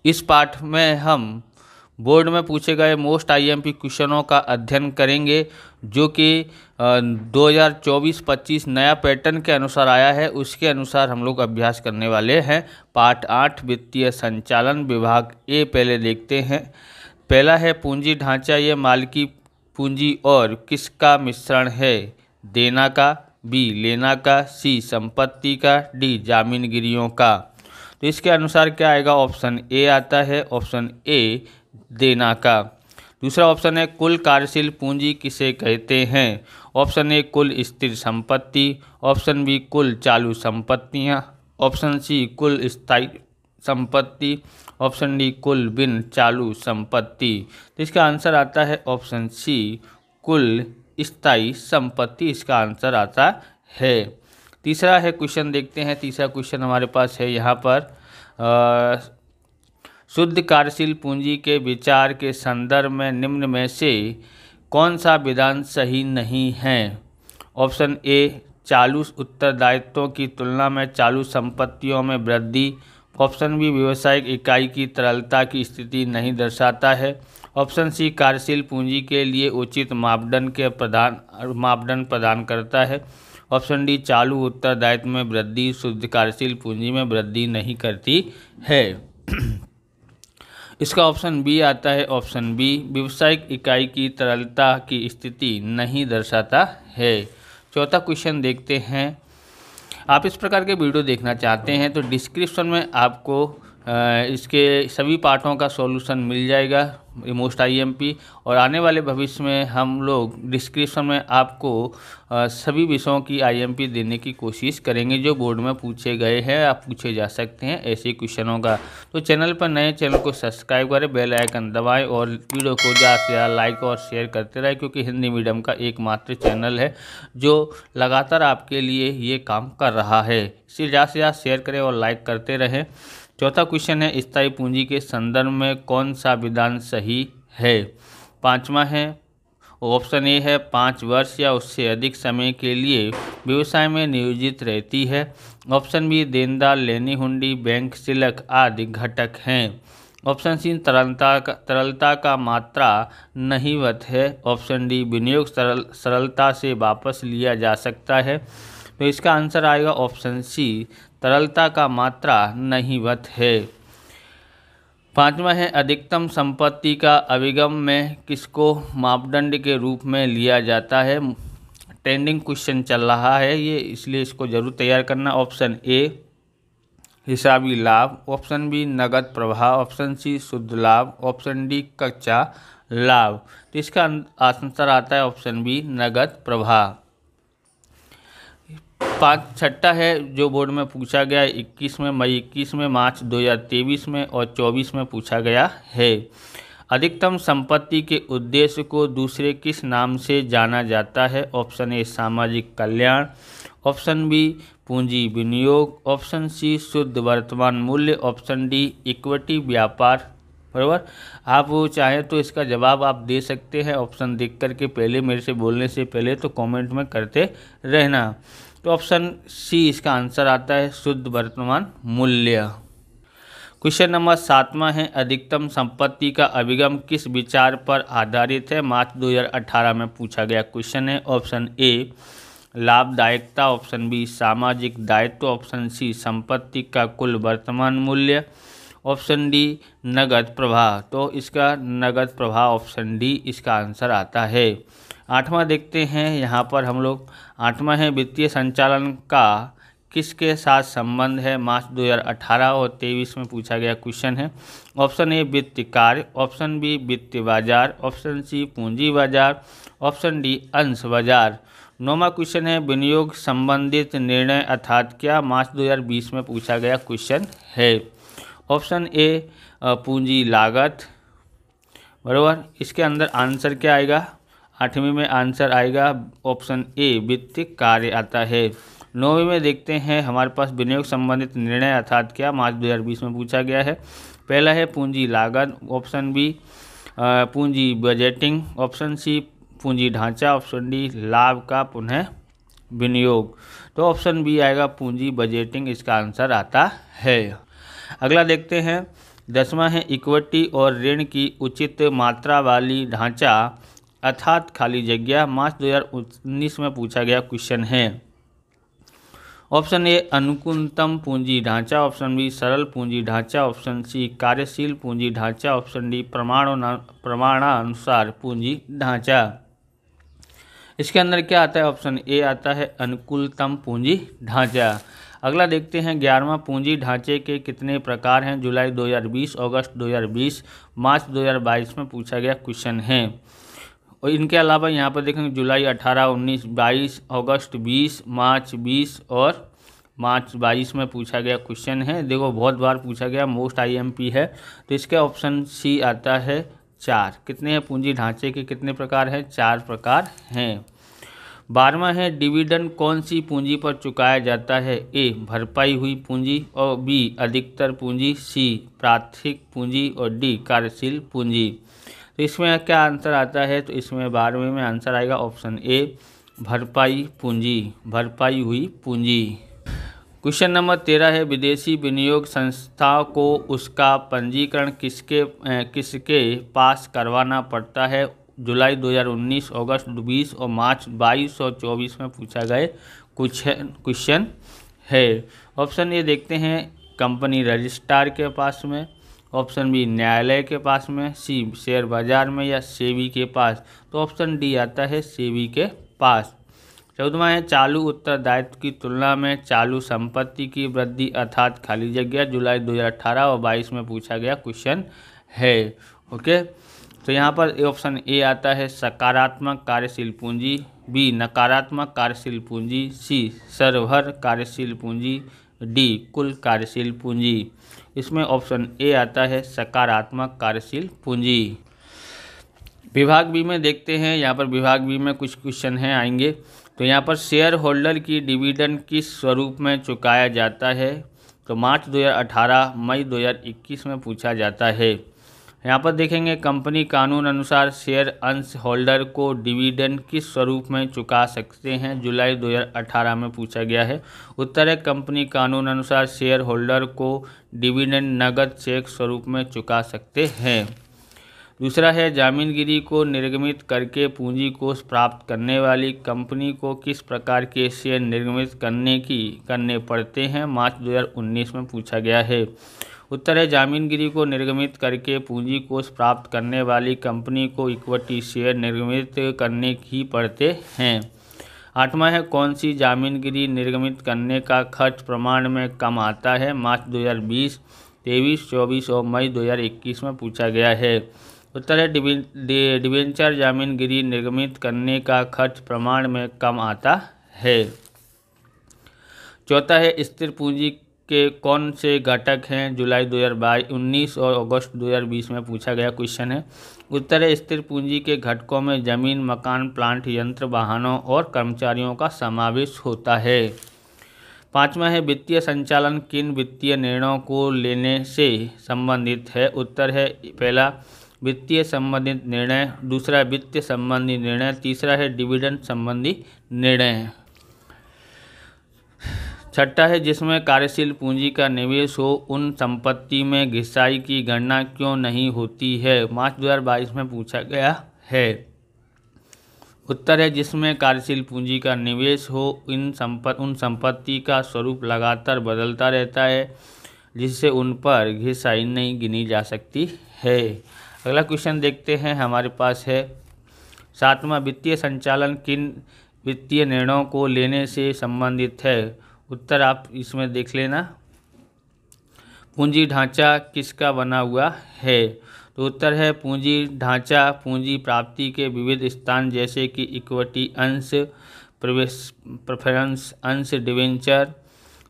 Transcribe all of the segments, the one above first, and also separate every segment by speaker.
Speaker 1: इस पाठ में हम बोर्ड में पूछे गए मोस्ट आईएमपी क्वेश्चनों का अध्ययन करेंगे, जो कि 2024-25 नया पैटर्न के अनुसार आया है। उसके अनुसार हम लोग अभ्यास करने वाले हैं। पाठ 8 वित्तीय संचालन विभाग ए पहले देखते हैं। पहला है पूंजी ढांचा। ये मालिकी पूंजी और किसका मिश्रण है? देना का, बी लेना का, सी संपत्ति का, डी जामीनगिरियों का। तो इसके अनुसार क्या आएगा? ऑप्शन ए आता है, ऑप्शन ए देना का। दूसरा ऑप्शन है कुल कार्यशील पूंजी किसे कहते हैं? ऑप्शन ए कुल स्थिर संपत्ति, ऑप्शन बी कुल चालू संपत्तियां, ऑप्शन सी कुल स्थायी संपत्ति, ऑप्शन डी कुल बिन चालू संपत्ति। तो इसका आंसर आता है ऑप्शन सी कुल स्थायी संपत्ति, इसका आंसर आता है। तीसरा है क्वेश्चन देखते हैं। तीसरा क्वेश्चन हमारे पास है यहाँ पर शुद्ध कार्यशील पूंजी के विचार के संदर्भ में निम्न में से कौन सा विधान सही नहीं है? ऑप्शन ए चालू उत्तरदायित्वों की तुलना में चालू संपत्तियों में वृद्धि, ऑप्शन बी व्यवसायिक इकाई की तरलता की स्थिति नहीं दर्शाता है, ऑप्शन सी कार्यशील पूंजी के लिए उचित मापदंड प्रदान करता है, ऑप्शन डी चालू उत्तरदायित्व में वृद्धि शुद्ध कार्यशील पूंजी में वृद्धि नहीं करती है। इसका ऑप्शन बी आता है, ऑप्शन बी व्यवसायिक इकाई की तरलता की स्थिति नहीं दर्शाता है। चौथा क्वेश्चन देखते हैं। आप इस प्रकार के वीडियो देखना चाहते हैं तो डिस्क्रिप्शन में आपको इसके सभी पाठों का सॉल्यूशन मिल जाएगा, मोस्ट आईएमपी। और आने वाले भविष्य में हम लोग डिस्क्रिप्शन में आपको सभी विषयों की आईएमपी देने की कोशिश करेंगे जो बोर्ड में पूछे गए हैं, आप पूछे जा सकते हैं ऐसे क्वेश्चनों का। तो चैनल पर नए, चैनल को सब्सक्राइब करें, बेल आइकन दबाएं और वीडियो को ज़्यादा से ज़्यादा लाइक और शेयर करते रहें, क्योंकि हिंदी मीडियम का एकमात्र चैनल है जो लगातार आपके लिए ये काम कर रहा है। इसे ज़्यादा से ज़्यादा शेयर करें और लाइक करते रहें। चौथा क्वेश्चन है स्थायी पूंजी के संदर्भ में कौन सा विधान सही है? पांचवा है, ऑप्शन ए है 5 वर्ष या उससे अधिक समय के लिए व्यवसाय में नियोजित रहती है, ऑप्शन बी देनदार लेनी हुंडी बैंक शुल्क आदि घटक हैं, ऑप्शन सी तरलता का मात्रा नहीवत है, ऑप्शन डी विनियोग सरलता से वापस लिया जा सकता है। तो इसका आंसर आएगा ऑप्शन सी तरलता का मात्रा नहीवत है। पांचवा है अधिकतम संपत्ति का अभिगम में किसको मापदंड के रूप में लिया जाता है? ट्रेंडिंग क्वेश्चन चल रहा है ये, इसलिए इसको जरूर तैयार करना। ऑप्शन ए हिसाबी लाभ, ऑप्शन बी नगद प्रवाह, ऑप्शन सी शुद्ध लाभ, ऑप्शन डी कच्चा लाभ। तो इसका आंसर आता है ऑप्शन बी नगद प्रवाह। छठा है जो बोर्ड में पूछा गया 21 में मई 21 में, मार्च 2023 में और 24 में पूछा गया है। अधिकतम संपत्ति के उद्देश्य को दूसरे किस नाम से जाना जाता है? ऑप्शन ए सामाजिक कल्याण, ऑप्शन बी पूंजी विनियोग, ऑप्शन सी शुद्ध वर्तमान मूल्य, ऑप्शन डी इक्विटी व्यापार। बराबर, आप वो चाहें तो इसका जवाब आप दे सकते हैं ऑप्शन देख करके पहले, मेरे से बोलने से पहले, तो कमेंट में करते रहना। तो ऑप्शन सी इसका आंसर आता है शुद्ध वर्तमान मूल्य। क्वेश्चन नंबर 7वां है अधिकतम संपत्ति का अभिगम किस विचार पर आधारित है? मार्च 2018 में पूछा गया क्वेश्चन है। ऑप्शन ए लाभदायकता, ऑप्शन बी सामाजिक दायित्व, ऑप्शन सी संपत्ति का कुल वर्तमान मूल्य, ऑप्शन डी नगद प्रवाह। तो इसका नगद प्रवाह ऑप्शन डी इसका आंसर आता है। 8वां देखते हैं यहाँ पर हम लोग। 8वां है वित्तीय संचालन का किसके साथ संबंध है? मार्च 2018 और 23 में पूछा गया क्वेश्चन है। ऑप्शन ए वित्त कार्य, ऑप्शन बी वित्त बाजार, ऑप्शन सी पूंजी बाजार, ऑप्शन डी अंश बाजार। 9वां क्वेश्चन है विनियोग संबंधित निर्णय अर्थात क्या? मार्च 2020 में पूछा गया क्वेश्चन है। ऑप्शन ए पूंजी लागत। बराबर, इसके अंदर आंसर क्या आएगा? 8वीं में आंसर आएगा ऑप्शन ए वित्त कार्य आता है। 9वीं में देखते हैं हमारे पास विनियोग संबंधित निर्णय अर्थात क्या? मार्च 2020 में पूछा गया है। पहला है पूंजी लागत, ऑप्शन बी पूंजी बजटिंग, ऑप्शन सी पूंजी ढांचा, ऑप्शन डी लाभ का पुनः विनियोग। तो ऑप्शन बी आएगा पूंजी बजटिंग, इसका आंसर आता है। अगला देखते हैं 10वां है इक्विटी और ऋण की उचित मात्रा वाली ढांचा अर्थात खाली जगह, मार्च 2019 में पूछा गया क्वेश्चन है। ऑप्शन ए अनुकूलतम पूंजी ढांचा, ऑप्शन बी सरल पूंजी ढांचा, ऑप्शन सी कार्यशील पूंजी ढांचा, ऑप्शन डी प्रमाणानुसार पूंजी ढांचा। इसके अंदर क्या आता है? ऑप्शन ए आता है अनुकूलतम पूंजी ढांचा। अगला देखते हैं 11वां पूंजी ढांचे के कितने प्रकार हैं? जुलाई 2020, अगस्त 2020, मार्च 2022 में पूछा गया क्वेश्चन है। और इनके अलावा यहाँ पर देखेंगे जुलाई 18, 19, 22, अगस्त 20, मार्च 20 और मार्च 22 में पूछा गया क्वेश्चन है। देखो बहुत बार पूछा गया, मोस्ट आईएमपी है, तो इसका ऑप्शन सी आता है 4। कितने हैं पूंजी ढांचे के कितने प्रकार हैं? 4 प्रकार हैं। 12वां है डिविडेंड कौन सी पूंजी पर चुकाया जाता है? ए भरपाई हुई पूंजी, और बी अधिकतर पूंजी, सी प्राथमिक पूंजी और डी कार्यशील पूंजी। तो इसमें क्या आंसर आता है? तो इसमें 12वें में आंसर आएगा ऑप्शन ए भरपाई पूंजी, भरपाई हुई पूंजी। क्वेश्चन नंबर 13 है विदेशी विनियोग संस्था को उसका पंजीकरण किसके पास करवाना पड़ता है? जुलाई 2019, अगस्त 20 और मार्च 22 और 24 में पूछा गए क्वेश्चन है। ऑप्शन ए देखते हैं कंपनी रजिस्ट्रार के पास में, ऑप्शन बी न्यायालय के पास में, सी शेयर बाजार में, या सेबी के पास। तो ऑप्शन डी आता है सेबी के पास। 14वां है चालू उत्तरदायित्व की तुलना में चालू संपत्ति की वृद्धि अर्थात खाली जगह, जुलाई 2018 और 22 में पूछा गया क्वेश्चन है। ओके, तो यहाँ पर ऑप्शन ए आता है सकारात्मक कार्यशील पूंजी, बी नकारात्मक कार्यशील पूंजी, सी सर्वभर कार्यशील पूंजी, डी कुल कार्यशील पूंजी। इसमें ऑप्शन ए आता है सकारात्मक कार्यशील पूंजी। विभाग बी में देखते हैं, यहाँ पर विभाग बी में कुछ क्वेश्चन हैं आएंगे। तो यहाँ पर शेयर होल्डर की डिविडेंड किस स्वरूप में चुकाया जाता है? तो मार्च 2018, मई 2021 में पूछा जाता है। यहाँ पर देखेंगे कंपनी कानून अनुसार शेयर अंश होल्डर को डिविडेंड किस स्वरूप में चुका सकते हैं? जुलाई 2018 में पूछा गया है। उत्तर है कंपनी कानून अनुसार शेयर होल्डर को डिविडेंड नगद चेक स्वरूप में चुका सकते हैं। दूसरा है जामीनगिरी को निर्गमित करके पूंजी कोष प्राप्त करने वाली कंपनी को किस प्रकार के शेयर निर्गमित करने पड़ते हैं? मार्च 2019 में पूछा गया है। उत्तर है जामीनगिरी को निर्गमित करके पूंजी कोष प्राप्त करने वाली कंपनी को इक्विटी शेयर निर्गमित करने ही पड़ते हैं। 8वां है कौन सी जामीनगिरी निर्गमित करने का खर्च प्रमाण में कम आता है? मार्च 2020, 23, 24 और मई 2021 में पूछा गया है। उत्तर है डिबेंचर जामीनगिरी निर्गमित करने का खर्च प्रमाण में कम आता है। चौथा है स्थिर पूंजी के कौन से घटक हैं? जुलाई 2019 और अगस्त 2020 में पूछा गया क्वेश्चन है। उत्तर है स्थिर पूंजी के घटकों में जमीन, मकान, प्लांट, यंत्र, वाहनों और कर्मचारियों का समावेश होता है। 5वां है वित्तीय संचालन किन वित्तीय निर्णयों को लेने से संबंधित है? उत्तर है पहला वित्तीय संबंधित निर्णय, दूसरा वित्तीय संबंधी निर्णय, तीसरा है डिविडेंड संबंधी निर्णय। छठा है जिसमें कार्यशील पूंजी का निवेश हो उन संपत्ति में घिसाई की गणना क्यों नहीं होती है? मार्च 2022 में पूछा गया है। उत्तर है जिसमें कार्यशील पूंजी का निवेश हो उन संपत्ति का स्वरूप लगातार बदलता रहता है जिससे उन पर घिसाई नहीं गिनी जा सकती है। अगला क्वेश्चन देखते हैं, हमारे पास है 7वां वित्तीय संचालन किन वित्तीय निर्णयों को लेने से संबंधित है? उत्तर आप इसमें देख लेना। पूंजी ढांचा किसका बना हुआ है? तो उत्तर है पूंजी ढांचा पूंजी प्राप्ति के विविध स्थान जैसे कि इक्विटी अंश, प्रेफरेंस अंश, डिवेंचर,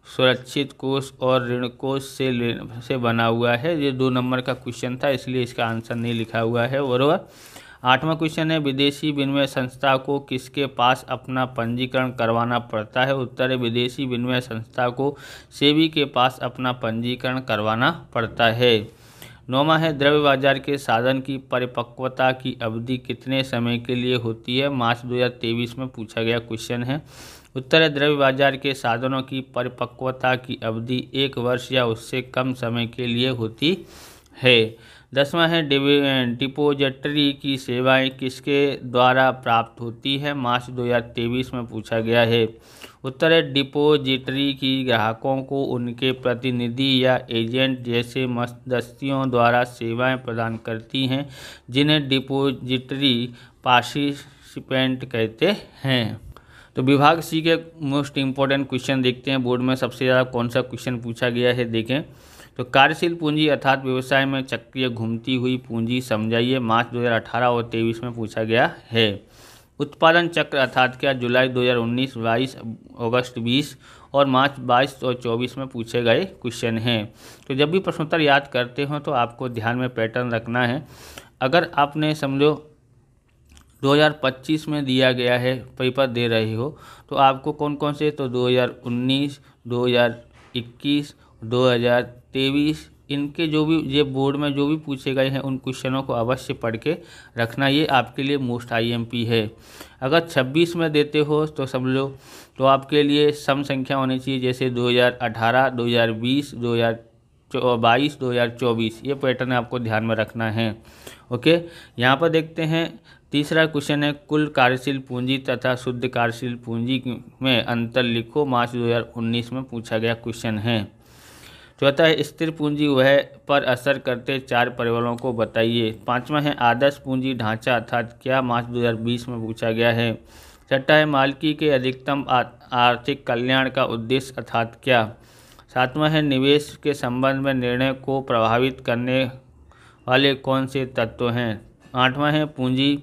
Speaker 1: सुरक्षित कोष और ऋण कोष से बना हुआ है। ये 2 नंबर का क्वेश्चन था इसलिए इसका आंसर नहीं लिखा हुआ है बराबर। 8वां क्वेश्चन है विदेशी विनिमय संस्था को किसके पास अपना पंजीकरण करवाना पड़ता है? उत्तर है विदेशी विनिमय संस्था को सेबी के पास अपना पंजीकरण करवाना पड़ता है। 9वां है द्रव्य बाजार के साधन की परिपक्वता की अवधि कितने समय के लिए होती है? मार्च 2023 में पूछा गया क्वेश्चन है। उत्तर है द्रव्य बाजार के साधनों की परिपक्वता की अवधि 1 वर्ष या उससे कम समय के लिए होती है। 10वां है डिपोजिटरी की सेवाएं किसके द्वारा प्राप्त होती है, मार्च 2023 में पूछा गया है। उत्तर है डिपोजिटरी की ग्राहकों को उनके प्रतिनिधि या एजेंट जैसे मध्यस्थों द्वारा सेवाएं प्रदान करती हैं, जिन्हें डिपोजिटरी पार्टिसिपेंट कहते हैं। तो विभाग सी के मोस्ट इम्पोर्टेंट क्वेश्चन देखते हैं, बोर्ड में सबसे ज़्यादा कौन सा क्वेश्चन पूछा गया है देखें। तो कार्यशील पूंजी अर्थात व्यवसाय में चक्रीय घूमती हुई पूंजी समझाइए, मार्च 2018 और 23 में पूछा गया है। उत्पादन चक्र अर्थात क्या, जुलाई 2019, 22, अगस्त 20 और मार्च 22 और 24 में पूछे गए क्वेश्चन हैं। तो जब भी प्रश्नोत्तर याद करते हो तो आपको ध्यान में पैटर्न रखना है। अगर आपने समझो 2025 में दिया गया है, पेपर दे रहे हो, तो आपको कौन कौन से, तो 2019, 2021, 2023 इनके जो भी ये बोर्ड में जो भी पूछे गए हैं उन क्वेश्चनों को अवश्य पढ़ के रखना, ये आपके लिए मोस्ट आईएमपी है। अगर 26 में देते हो तो समझो तो आपके लिए सम संख्या होनी चाहिए, जैसे 2018, 2020, 2022, 2024, ये पैटर्न आपको ध्यान में रखना है। ओके, यहाँ पर देखते हैं तीसरा क्वेश्चन है कुल कार्यशील पूंजी तथा शुद्ध कार्यशील पूंजी में अंतर लिखो, मार्च 2019 में पूछा गया क्वेश्चन है। चौथा है स्थिर पूंजी वह पर असर करते 4 परिबलों को बताइए। 5वां है आदर्श पूंजी ढांचा अर्थात क्या, मार्च 2020 में पूछा गया है। 6ठा है मालिकी के अधिकतम आर्थिक कल्याण का उद्देश्य अर्थात क्या। 7वां है निवेश के संबंध में निर्णय को प्रभावित करने वाले कौन से तत्व हैं। 8वां है पूंजी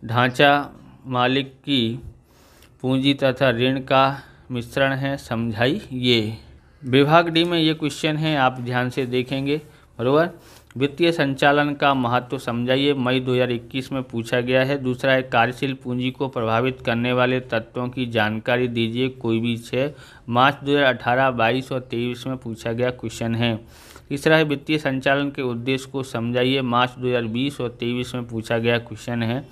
Speaker 1: ढांचा मालिक की पूंजी तथा ऋण का मिश्रण है, समझाइए। विभाग डी में ये क्वेश्चन है, आप ध्यान से देखेंगे, बरोबर। वित्तीय संचालन का महत्व समझाइए, मई 2021 में पूछा गया है। दूसरा है कार्यशील पूंजी को प्रभावित करने वाले तत्वों की जानकारी दीजिए, कोई भी 6, मार्च 2018, 22 और 23 में पूछा गया क्वेश्चन है। तीसरा है वित्तीय संचालन के उद्देश्य को समझाइए, मार्च 2020 और 23 में पूछा गया क्वेश्चन है।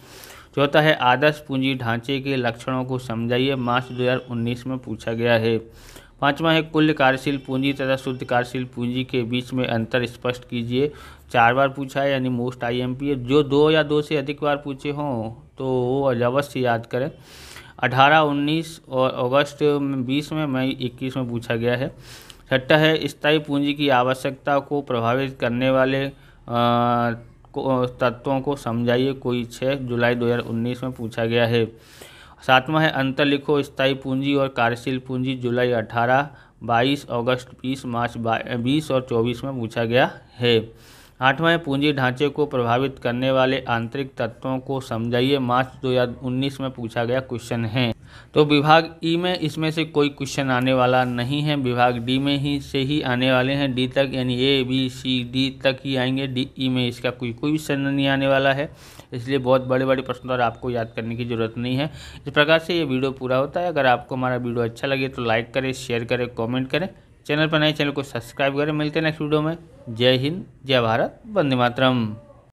Speaker 1: चौथा है आदर्श पूंजी ढांचे के लक्षणों को समझाइए, मार्च 2019 में पूछा गया है। 5वां है कुल कार्यशील पूंजी तथा शुद्ध कार्यशील पूंजी के बीच में अंतर स्पष्ट कीजिए, 4 बार पूछा है, यानी मोस्ट आईएमपी है। जो 2 या 2 से अधिक बार पूछे हों तो वो अवश्य याद करें। 18, 19 और अगस्त 20 में, मई 21 में पूछा गया है। 6ठा है स्थायी पूंजी की आवश्यकता को प्रभावित करने वाले तत्वों को समझाइए, कोई 6, जुलाई 2019 में पूछा गया है। 7वां है अंतर लिखो स्थायी पूंजी और कार्यशील पूंजी, जुलाई 18, 22, अगस्त 20, मार्च 20 और 24 में पूछा गया है। 8वां है पूंजी ढांचे को प्रभावित करने वाले आंतरिक तत्वों को समझाइए, मार्च 2019 में पूछा गया क्वेश्चन है। तो विभाग ई में इसमें से कोई क्वेश्चन आने वाला नहीं है, विभाग डी में ही से ही आने वाले हैं, डी तक, यानी ए बी सी डी तक ही आएंगे। डी ई में इसका कोई क्वेश्चन नहीं आने वाला है, इसलिए बहुत बड़े बड़े प्रश्न और आपको याद करने की ज़रूरत नहीं है। इस प्रकार से ये वीडियो पूरा होता है। अगर आपको हमारा वीडियो अच्छा लगे तो लाइक करें, शेयर करें, कॉमेंट करें, चैनल पर नए चैनल को सब्सक्राइब करें। मिलते हैं नेक्स्ट वीडियो में। जय हिंद, जय भारत, वंदे मातरम।